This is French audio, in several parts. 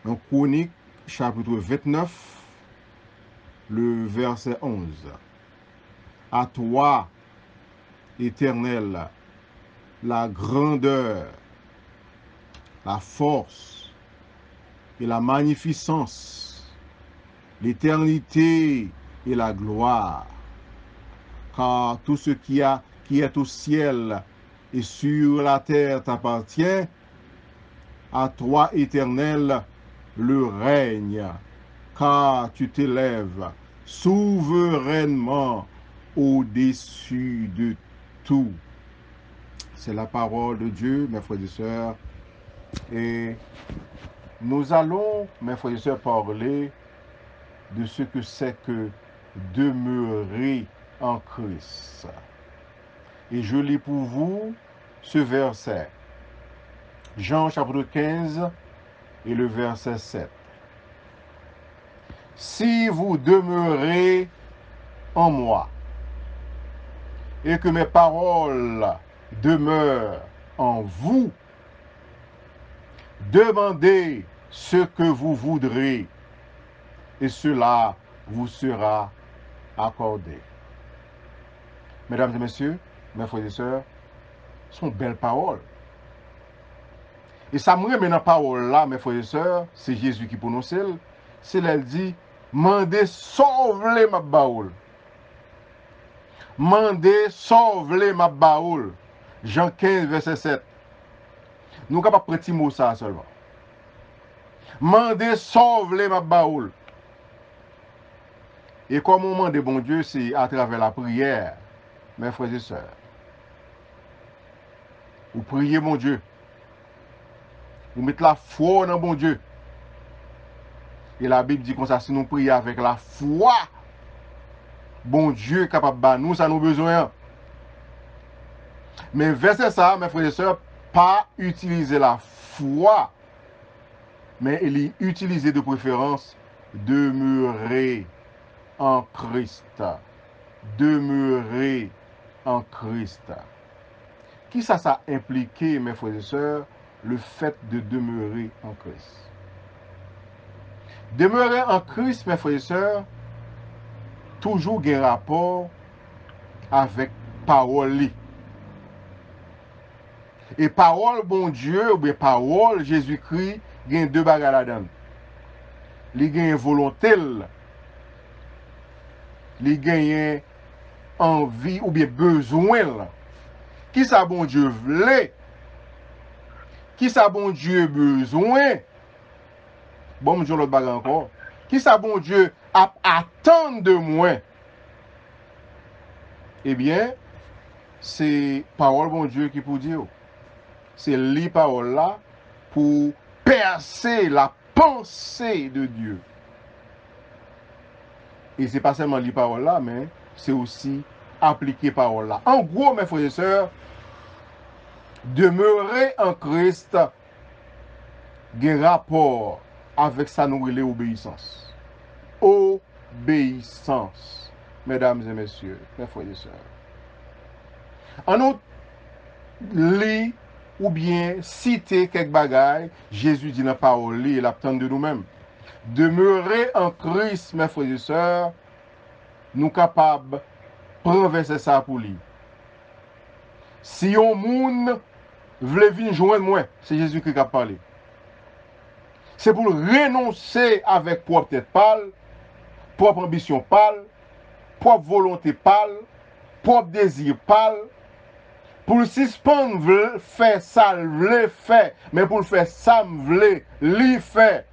En Chronique, chapitre 29, le verset 11. À toi, Éternel, la grandeur, la force et la magnificence, l'éternité et la gloire, car tout ce qui est au ciel et sur la terre t'appartient. À toi, Éternel, le règne, car tu t'élèves souverainement au-dessus de tout. C'est la parole de Dieu, mes frères et sœurs. Et nous allons, mes frères et sœurs, parler de ce que c'est que demeurer en Christ. Et je lis pour vous ce verset. Jean chapitre 15 et le verset 7. Si vous demeurez en moi et que mes paroles demeurent en vous, demandez ce que vous voudrez et cela vous sera accordé. Mesdames et messieurs, mes frères et sœurs, ce sont belles paroles. Et ça me remet dans la parole là, mes frères et sœurs, c'est Jésus qui prononce. C'est elle dit, mandez sauve-les ma baoul. Mandez sauve-les ma baoul. Jean 15, verset 7. Nous ne pouvons pas prêter mot ça seulement. Mandez sauve-les ma baoul. Et comme on demande bon Dieu, c'est à travers la prière, mes frères et sœurs. Vous priez mon Dieu. Vous mettez la foi dans bon Dieu. Et la Bible dit comme ça, si nous prions avec la foi, bon Dieu est capable de nous, ça nous besoin. Mais verset ça, mes frères et sœurs, pas utiliser la foi, mais il est utilisé de préférence demeurer en Christ. Demeurer en Christ. Qui ça impliqué, mes frères et sœurs, le fait de demeurer en Christ? Demeurer en Christ, mes frères et sœurs, toujours un rapport avec parole. Et parole, bon Dieu, ou bien parole, Jésus-Christ, il y a deux bagages là-dedans. Il y a une volonté, il y a envie ou bien besoin. Qui ça bon Dieu voulait? Qui ça bon Dieu besoin? Bon, je l'autre bagage encore. Qui ça bon Dieu attend de moi? Eh bien, c'est parole bon Dieu qui pour dire. C'est les paroles là pour percer la pensée de Dieu. Et c'est pas seulement les paroles là, mais c'est aussi appliquer paroles là. En gros, mes frères et sœurs, demeurer en Christ, un rapport avec sa nouvelle obéissance. Obéissance, mesdames et messieurs, mes frères et sœurs. En outre, lit ou bien citer quelques bagailles, Jésus dit dans la parole, il attend de nous-mêmes. Demeurer en Christ, mes frères et sœurs, nous capables de renverser ça pour lui. Si on monde veut venir joindre moi, c'est Jésus qui a parlé. C'est pour renoncer avec propre tête pâle, propre ambition pâle, propre volonté pâle, propre désir pâle, pour suspendre faire ça, le faire, mais pour faire ça, le faire.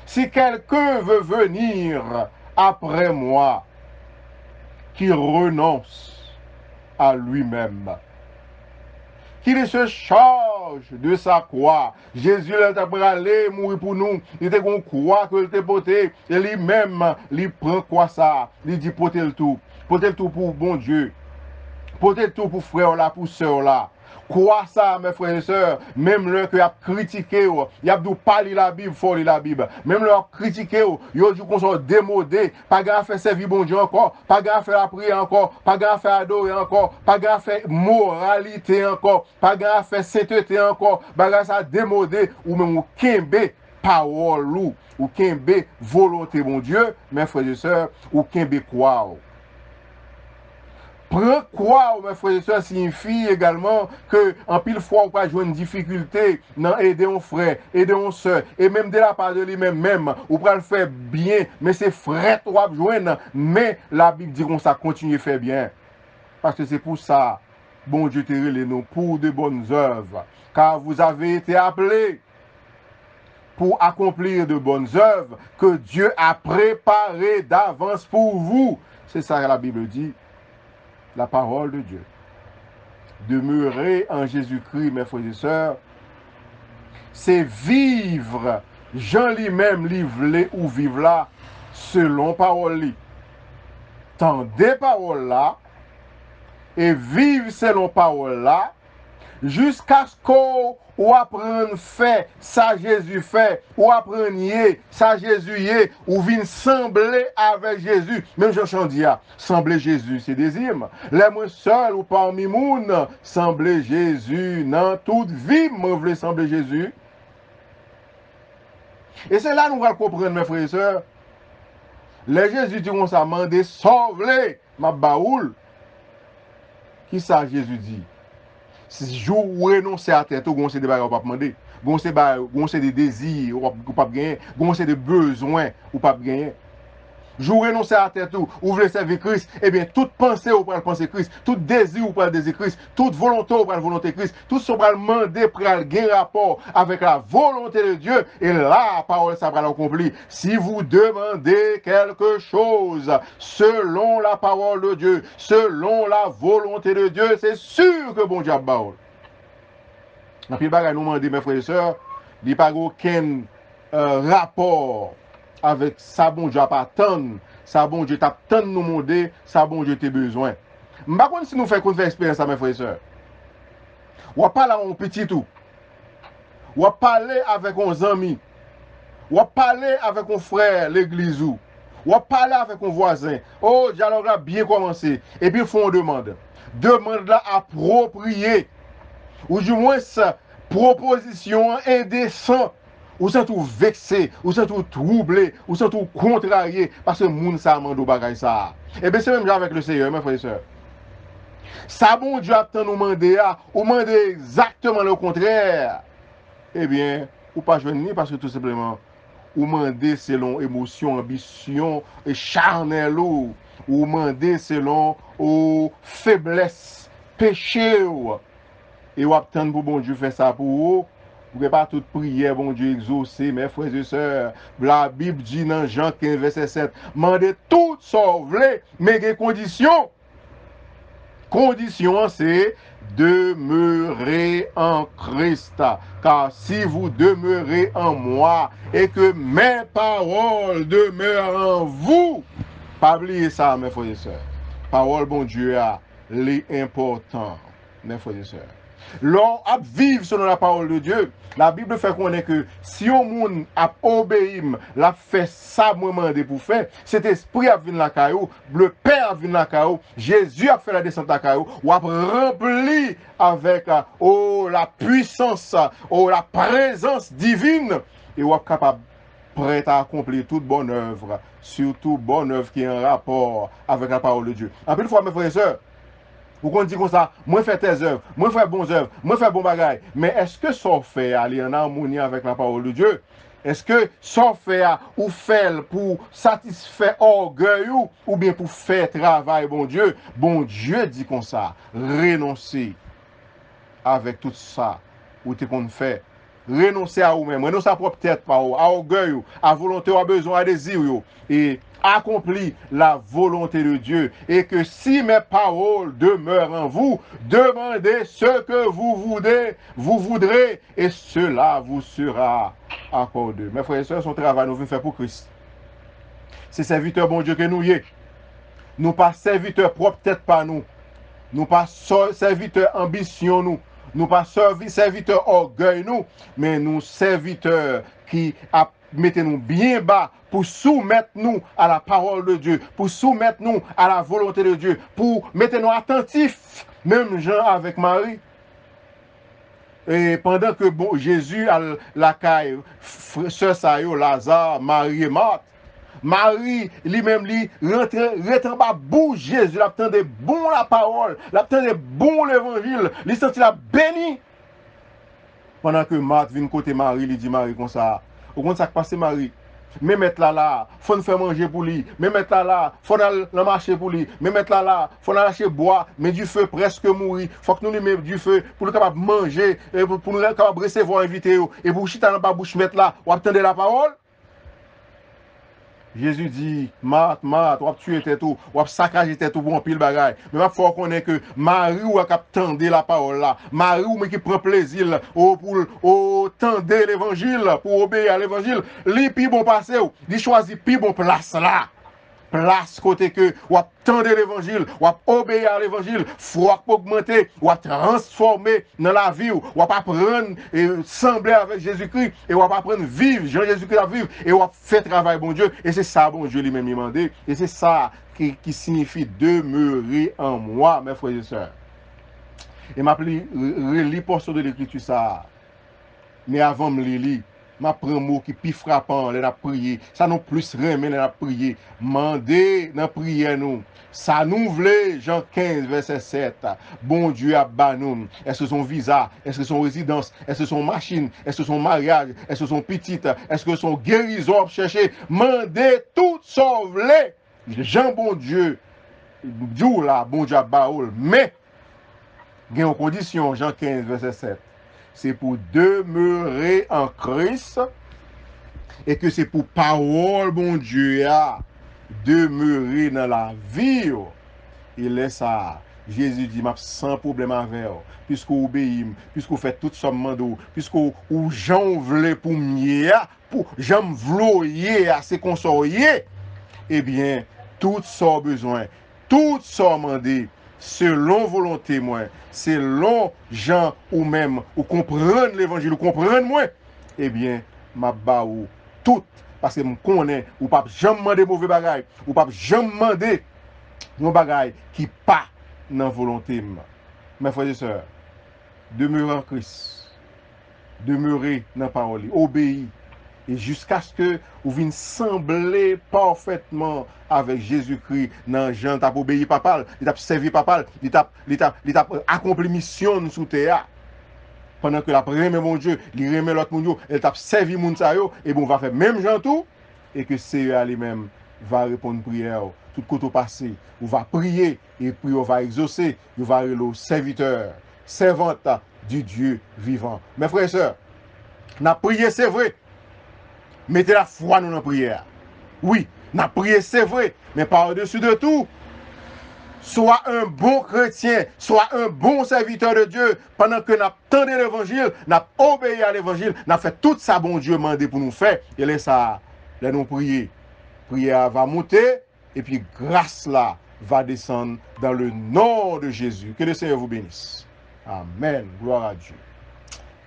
Si quelqu'un veut venir après moi, qu'il renonce à lui-même, qu'il se charge de sa croix. Jésus est allé mourir pour nous. Il était qu'on croix que était porté. Et lui-même, il prend quoi ça? Il dit porter le tout. Porter le tout pour bon Dieu. Porter le tout pour frère là, pour soeur là. Quoi ça, mes frères et sœurs, même là que y a critiqué, y a dû parler la Bible, faut lire la Bible. Même là critiqué, y a dû qu'on soit démodé, pas grand faire servir bon Dieu encore, pas grand faire la prière encore, pas grand faire adorer encore, pas grand faire moralité encore, pas grand faire sainteté encore, pas grand ça démodé ou même ou kembe. parole ou kembe volonté bon Dieu, mes frères et sœurs, ou kembe croire. Prendre croire, mes frères et sœurs, signifie également que en pile fois, on peut jouer une difficulté dans aider un frère, aider une soeur, et même de la part de lui-même, ou peut le faire bien, mais c'est frère toi joindre, mais la Bible dit qu'on ça continue à faire bien. Parce que c'est pour ça, bon Dieu te relève nous pour de bonnes œuvres, car vous avez été appelés pour accomplir de bonnes œuvres que Dieu a préparées d'avance pour vous. C'est ça que la Bible dit. La parole de Dieu. Demeurer en Jésus-Christ, mes frères et sœurs, c'est vivre, Jean lui-même livre ou vivre là, selon parole. Tendez parole là, et vivre selon parole là, jusqu'à ce qu'on apprenne fait, ça Jésus fait, ou appreniez, ça Jésus y est, ou vient sembler avec Jésus. Même Jean dit, sembler Jésus, c'est des hymnes. Les moi seul ou parmi moun, sembler Jésus, dans toute vie, moi voulais sembler Jésus. Et c'est là que nous allons comprendre, mes frères et sœurs. Les Jésus dit qu'on s'est demandé, sauve-les, ma baoule. Qui ça Jésus dit? Si je renonce à tête, on se des bagages pas demander, on se des désirs ou pas gagner, on se des besoins ou pas gagner. Je renonce à tête ou voulez servir Christ, eh bien toute pensée ou pas penser Christ, tout désir ou pas désir Christ, toute volonté ou pas volonté Christ, tout ce va demander pour gagner rapport avec la volonté de Dieu et là la parole ça va l'accomplir. Si vous demandez quelque chose selon la parole de Dieu, selon la volonté de Dieu, c'est sûr que bon Dieu va. Et puis bagay nous demander mes frères et sœurs, il n'y a pas aucun rapport avec ça bon Dieu pas attendre, ça bon Dieu t'attend nous demander, ça bon Dieu tes besoins. M'pa konn si nous fait expérience ça mes frères et sœurs. Ou pas là un petit tout. Ou parler avec un ami. Ou parler avec un frère l'église ou parler avec un voisin. Oh, dialogue là bien commencé et puis font demande. Demande là appropriée. Ou du moins proposition indécente. Ou sont tout vexé, ou sont tout troublé, ou sont tout contrarié parce que moun sa mando bagay ça. Et bien c'est même avec le Seigneur, mes frères et sœurs. Ça bon Dieu a tant nous demander ou demander exactement le contraire. Eh bien, ou pas joindre parce que tout simplement ou demander selon émotion, ambition et charnel ou demander selon ou faiblesse, péché ou et ou attendre pour bon Dieu faire ça pour vous. Vous ne pouvez pas toute prière, bon Dieu, exaucer, mes frères et sœurs. La Bible dit dans Jean 15, verset 7, mandez tout sauver, mais des conditions. Condition, c'est demeurer en Christ. Car si vous demeurez en moi et que mes paroles demeurent en vous, pas oublier ça, mes frères et sœurs. Parole, bon Dieu, les importants, mes frères et sœurs. L'on a vivre selon la parole de Dieu. La Bible fait qu'on est que si on moun a obéi, l'a fait ça moi demandé pour faire, cet esprit a venu la caillou, le Père a venu la caillou, Jésus a fait la descente la caillou, ou a rempli avec la puissance, la présence divine, et ou a capable prêt à accomplir toute bonne œuvre, surtout bonne œuvre qui est en rapport avec la parole de Dieu. En plus de fois, mes frères et sœurs, vous qu'on dit comme ça, moi faire tes œuvres, moi faire bonnes œuvres, moi faire bon bagaille. Mais est-ce que ça fait aller en harmonie avec la parole de Dieu? Est-ce que ça fait ou fait pour satisfaire orgueil ou bien pour faire travail, bon Dieu? Bon Dieu dit comme ça, renoncer avec tout ça, ou tu qu'on fait. Renoncer à vous-même, renoncer à propre tête, à orgueil, à volonté, à besoin, à désir, et accomplir la volonté de Dieu. Et que si mes paroles demeurent en vous, demandez ce que vous voudrez, et cela vous sera accordé. Mes frères et sœurs, son travail nous veut faire pour Christ. C'est serviteur bon Dieu que nous y est. Nous pas serviteurs propre tête par nous. Nous pas serviteurs ambition nous. Nous pas serviteurs orgueil nous, mais nous serviteurs qui mettez-nous bien bas pour soumettre nous à la parole de Dieu, pour soumettre nous à la volonté de Dieu, pour mettre nous attentifs, même Jean avec Marie. Et pendant que bon, Jésus a la caille, sœur Sayo, Lazare, Marie et Marthe, Marie, lui-même, lui, rentre en bas, bouge Jésus, l'attendait bon la parole, l'attendait bon l'évangile, il sentit la béni. Pendant que Marthe vient côté Marie, il dit Marie comme ça. Au compte ça qui passe Marie. Mais mettre là, faut nous faire manger pour lui. Mais mettre là, faut aller marcher pour lui. Mais mettre là, faut aller acheter bois. Mais du feu presque mourir. Faut que nous lui mettions du feu pour nous capable manger, pour nous capable recevoir invité. Et pour chita dans pas bouche mettre là, ou attendre la parole. Jésus dit, Marthe, Marthe, ou tuer tête ou saccager tête ou bon pile bagaille. Mais il faut connaître que Marie ou a tendre la parole là. Marie ou qui prend plaisir pour tendre l'évangile, pour obéir à l'évangile. Li pi bon passé ou, li choisit pi bon place là. Place côté que ou attendre l'évangile, ou obéir à l'évangile, foi augmenter, ou transformer dans la vie, ou apprendre et sembler avec Jésus-Christ, et ou apprendre vivre, Jean-Jésus-Christ à vivre, et ou faire travail bon Dieu, et c'est ça bon Dieu lui-même demandé, et c'est ça qui signifie demeurer en moi, mes frères et sœurs. Et m'a relis portion de l'écriture ça, mais avant me lire, ma prend mot qui plus frappant, les a prié. Ça nous plus remet, les a prié. Mandez dans prière nous. Ça nous voulait, Jean 15, verset 7. Bon Dieu a ban nous. Est-ce que son visa? Est-ce que son résidence? Est-ce que son machine? Est-ce que son mariage? Est-ce que son petite? Est-ce que son guérison chercher? Mandez tout sauver. Jean bon Dieu. Dieu là, bon Dieu a baoul. Mais, il y a une condition, Jean 15, verset 7. C'est pour demeurer en Christ et que c'est pour parole, bon Dieu, à demeurer dans la vie. Et là, ça, Jésus dit, m'a sans problème avec vous, puisqu'on obéit, puisqu'on fait tout ce mando, puisqu'on j'en voulais pour mieux, pour j'en voulais assez consolier, eh bien, tout ça besoin, tout ça demandé, selon volonté moi, selon gens ou même ou comprendre l'évangile ou comprendre moi, eh bien m'a ba ou tout parce que me connais ou pas jamais demander mauvais bagaille ou pas jamais demander un bagaille qui pas dans volonté. Mes frères et sœurs, demeurez en Christ, demeurez dans la parole, obéissez. Et jusqu'à ce que vous veniez sembler parfaitement avec Jésus-Christ dans Jean, tu as obéi papa, il t'a servi papa, il t'a accompli mission sous terre. Pendant que la première mon Dieu, il remet l'autre mon Dieu, il t'a servi mon sayo, et bon, va faire même Jean tout, et que c'est lui-même va répondre prière, tout côté passé, on va prier, et puis on va exaucer, on va être le serviteur, servante du Dieu vivant. Mes frères et sœurs, on a prié, c'est vrai. Mettez la foi dans la prière. Oui, la prière c'est vrai, mais par-dessus de tout, sois un bon chrétien, sois un bon serviteur de Dieu, pendant que nous attendons l'évangile, nous obéi à l'évangile, nous fait tout ça, bon Dieu, demandé pour nous faire, et là, ça, là, nous prier. Prière va monter, et puis grâce là va descendre dans le nom de Jésus. Que le Seigneur vous bénisse. Amen. Gloire à Dieu.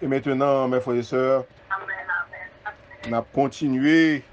Et maintenant, mes frères et sœurs, on a continué